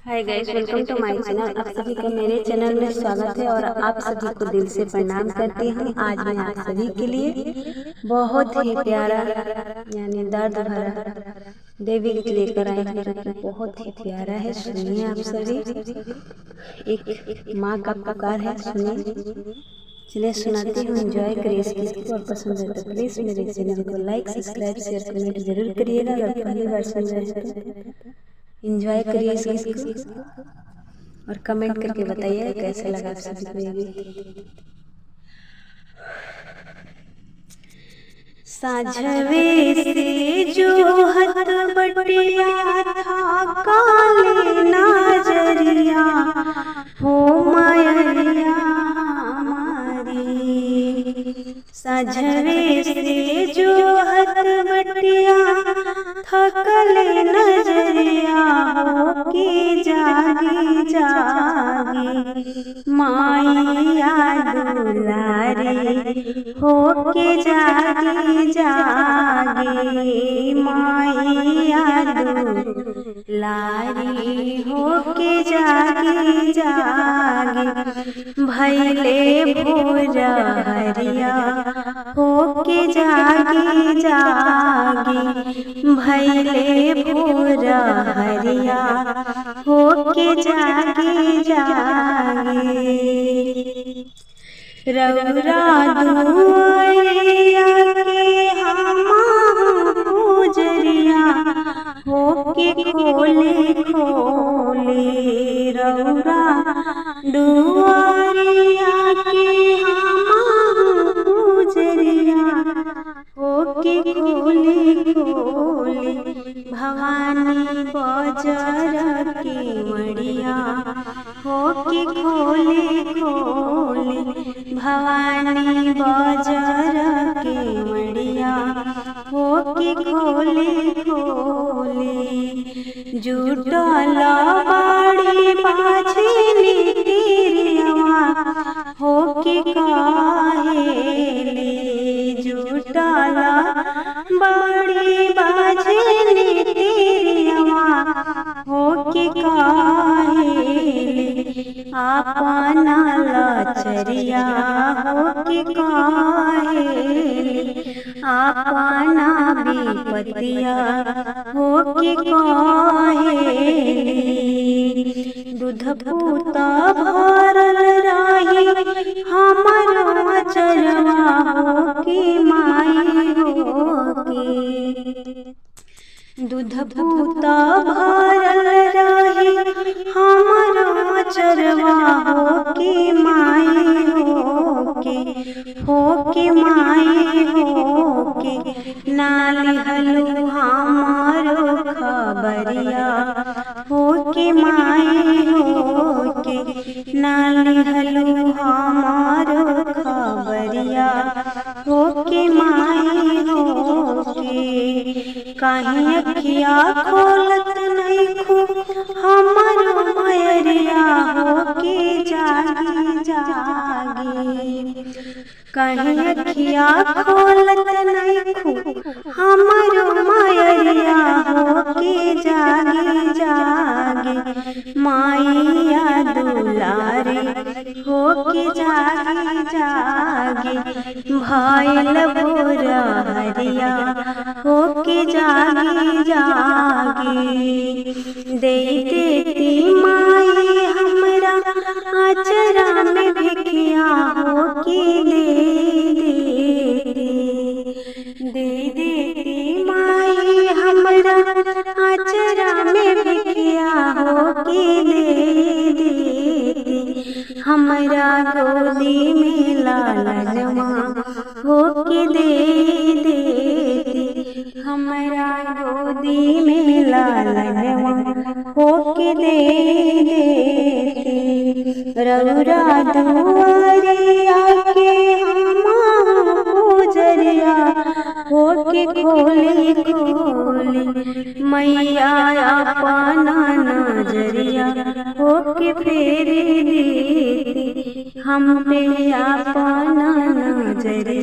Hi guys, welcome two माय channel. आप सभी का मेरे चैनल में स्वागत है और आप सभी को दिल से प्रणाम करती हूँ। आज मैं आप सभी के लिए बहुत ही प्यारा यानी दर्द भरा देवी गीत लेकर आई हूँ, जो कि बहुत ही प्यारा है। सुनिए आप सभी, एक माँ का पुकार है, सुनिए। चलिए सुनाती हूँ, एंजॉय करिए इस गीत को। और पसंद है तो प्लीज़ मेरे चैनल को लाइक, सब्सक्राइब, शेयर, कमेंट जरूर करिएगा। अगर पहली बार सुन रहे हैं तो एंजॉय करिए इस गीत को और कमेंट करके बताइए कैसा लगा आप सभी को ये गीत। साझवे से जो हथ बटिया था काले नजरिया हो मायरिया हमारी। साझवे से जो हथ बटिया था काले नजरिया हो के जागी जागी माया दुलारी हो के जागी जागी माया दुलारी हो के जागी जागी भैले भोरा हरिया हो के जागी जागी भैले भोरा हरिया हो के जागी जागी। रौरा दुआरिया के हमा पूजरिया हो के खोले खोले। रौरा दुआरिया के हमा पूजरिया हो के खोले खोले। भवानी बजर के मड़िया हो के खोले खोले। भवानी बजर के मड़िया हो के खोले खोले। जुटल बाड़ी बाछिनी तिरियवा हो के काहेले। जुटल बाड़ी बाछिनी तिरियवा हो के काहेले। अपना लचरिया हो के काहेले। अपना विपतिया हो के काहेले। दूध पूता भरल रही हमर चरवा हो के माई हो के। दूध पूता भरल रही हमर चरवा हो के माई हो के माई हो के। नाली हलू हमारो खबरिया हो के माई हो के। नाली हलू हमारो खबरिया हो के माई हो के। कहीं अखिया खोलत नहीं खू हमर मयरिया हो के जागी जागी। कहीं अखिया खोलत नहीं खू हमर मयरिया हो के जागी जागी माया दुलारी हो के जागी जागी भैल भोरा हरिया हो के जागी जागी। दे देती माई हमरा अचरा में भिखिया हो के दे देती माई हमरा अचरा में भिखिया हो के देती। हमरा गोदी में लालनवा हो के देती। हमरा गोदी में लालनवा हो के देती। रौरा दुआरिया के हमा पूजरिया हो के खोले खोले। मैया अपना नजरिया हो के फेरे देती हम पे अपना नजरिया।